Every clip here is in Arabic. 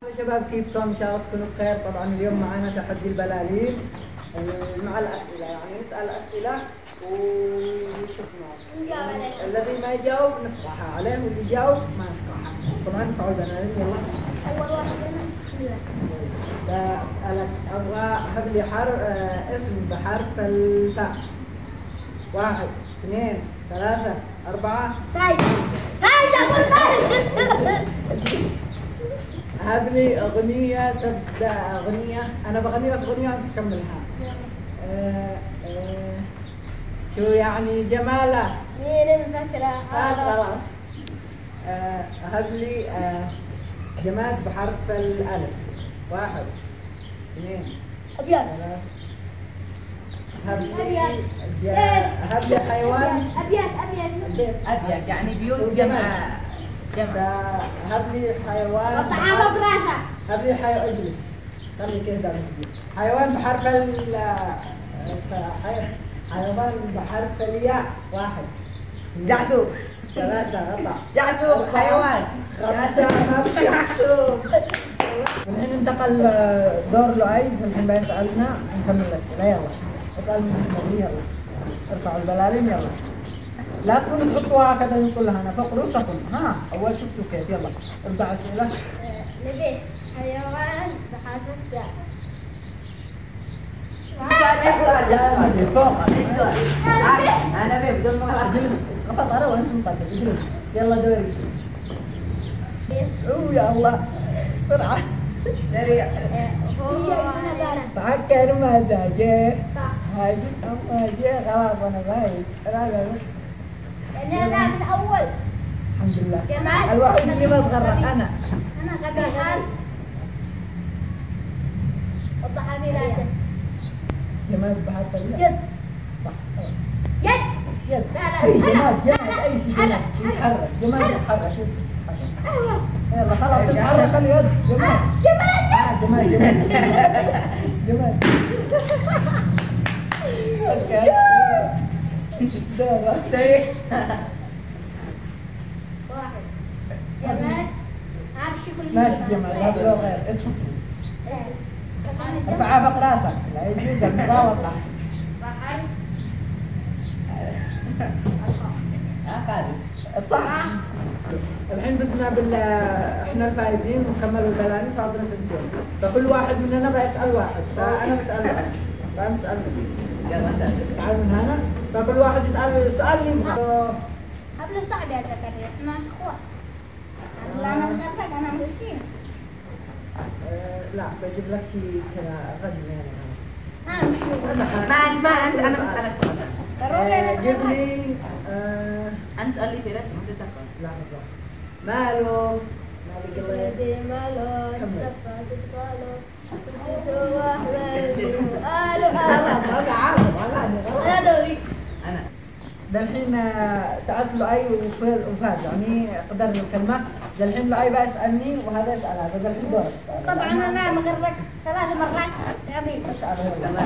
شباب كيفكم؟ ان شاء الله تكونوا بخير. طبعا اليوم معنا تحدي البلالين مع الاسئله، يعني نسال اسئله وشفنا الذي ما يجاوب نفرحها عليه واللي يجاوب ما نفرحها. طبعا ارفعوا البلالين. يلا اول واحد بسم الله. اسالك، ابغى هب لي اسم بحرف الفاء. 1 2 3 4. فايز اقول فايز. هب لي أغنية تبدأ أغنية، أنا بغني لك أغنية وأنت تكملها. شو يعني جمالة؟ مين الفكرة؟ خلاص. هب لي جماد بحرف الألف. 1 2 أبيض. 3. هب لي حيوان. أبيض يعني بيوت جمع. هب لي حيوان. وطعامه براسه. هب لي حيوان. اجلس خلي كده. حيوان بحرف حيوان بحرف الياء. 1 جعسوب. 3 غلط. جعسوب حيوان. 5 جعسوب. الحين انتقل دور لؤي، الحين بيسألنا نكمل الأسئلة. يلا اسأل محمد. يلا ارفعوا البلالين. يلا لا تكونوا تحطوها هكذا كلها، انا فوق رؤوسكم. ها اول شفتوا كيف. يلا اربع اسئله. نبي حيوان بحرف الساء. سؤال فوق. انا بيه بدون ما اجلس. قفط انا وانت مقدم. اجلس. يلا دوري. يا الله بسرعه. سريع. فكر مزاجي. صح. هاجي اما جي خلاص انا بايت. انا لا من اول. الحمد لله. جمال. الوحيد اللي ما صغرت انا. غبي حرف. وضحها في راسه. جماد بحرف الياء. يد. صح. يد. يد. لا اي جماد اي شيء جماد يتحرك. جماد يتحرك. ايوه. يلا خلاص تتحرك اليد. جماد. جماد. جماد. اوكي. سريع. واحد. جمال. همشي كل ماشي جمال. هذا لو غير اسم. ارفعها فوق راسك. لا يجوز المراوغة. بحرف صح. الحين بسنا احنا الفايزين وكملوا البلالين فاضل سنتين، فكل واحد مننا بيسأل واحد، فأنا بسأل واحد فأنت تسأل يلا تعال من هنا، فكل واحد يسأل السؤال اللي يبغاه. قبل صعب يا زكريا، احنا اخوة. لا انا مغرق، انا مسكين. لا بجيب لك شيء كذا غني يعني. انا مش ما انت انا بسألك سؤال. جيب لي انا اسأل لي في راسي ما تتدخل. لا ماله قلبي ماله تتقالوا انا دوري. انا دالحين سألت لؤي وفاز يعني قدر الكلمة. دالحين لؤي بقى يسألني وهذا يسأل هذا. دالحين دورك. طبعا انا مغرق 3 مرات. عبيد اسأل يلا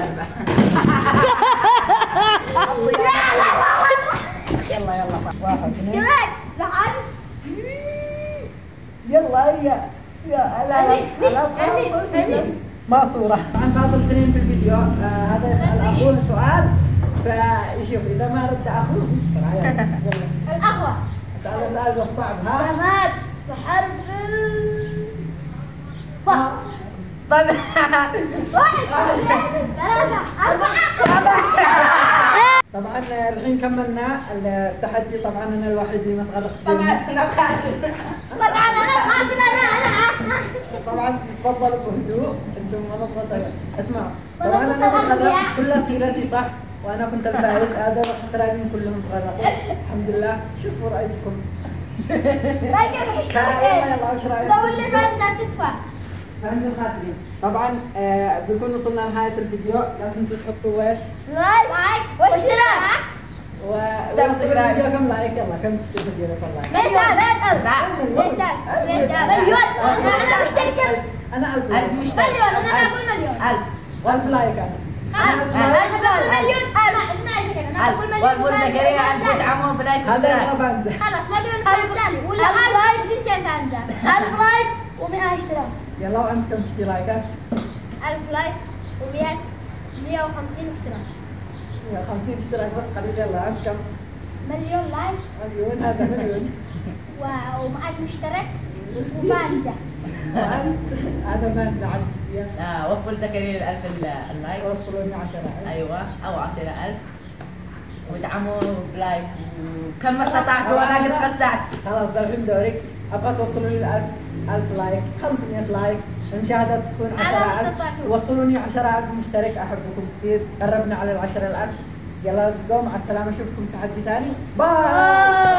1 2 جمال بحرف يلا يا ما صورة. طبعا فاضل 2 في الفيديو. هذا يسأل أخوه سؤال فيشوف إذا ما رد أخوه الأخوة. اسأل والصعب. ها جمال بحرف طبعا 1 2 3 4. طبعا الحين كملنا التحدي. طبعا أنا الوحيد اللي ما تغلقت. طبعا انا خاسر. طبعا انا خاسر. انا طبعا تفضلوا بهدوء. انتم منصة. اسمعوا طبعا انا تغلقت كل اسئلتي صح وانا كنت الفائز. هذا الخسرانين كلهم تغلقوا. الحمد لله. شوفوا رئيسكم. يلا وش رايكم؟ دور لي فانت تدفع. فانتم الخاسرين. طبعا بنكون وصلنا لنهاية الفيديو. لا تنسوا تحطوا ويش لايك واشتراك الفيديو. كم لايك؟ يلا كم الفيديو وصل لايك؟ مليون. انا مشترك. انا 1000 مليون. انا بقول مليون. 1000 لايك. انا بقول مليون. اسمع انا بقول مليون. والفول زكريا 1000 ادعموا بلايك هذا واشتراك. ما بنزل. خلاص مليون. ولا 1000 لايك و200 فانزا. 1000 لايك و100 اشتراك. يلا وأنت كم تشتري لايكات؟ 1000 لايك و100 150 اشتراك. 150 اشتراك بس حبيبي. يلا أنت كم؟ مليون لايك مليون. هذا مليون. ومعك مشترك ومانجا. وأنت هذا ما أنت عاد فيها. وفر زكريا 1000 اللايك. وصلوني 10,000. ايوه او 10,000 وادعموا بلايك كم ما استطعتوا. انا قد فزعت. خلاص دلهم دورك. أبغى توصلوا لي 1000 لايك، 500 لايك، المشاهدات تكون على 10,000. مستطاعكم. وصلوني 10,000 مشترك. أحبكم كثير. قربنا على 10,000. يلا ليتس جو. مع السلامة. أشوفكم تحدي ثاني. باي.